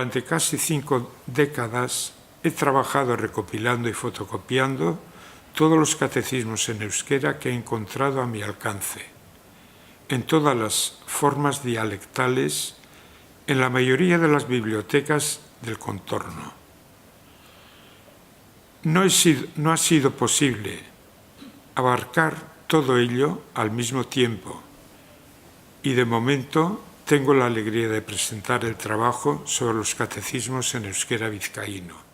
Durante casi 5 décadas he trabajado recopilando y fotocopiando todos los catecismos en euskera que he encontrado a mi alcance, en todas las formas dialectales, en la mayoría de las bibliotecas del contorno. No ha sido posible abarcar todo ello al mismo tiempo y de momento tengo la alegría de presentar el trabajo sobre los catecismos en euskera vizcaíno.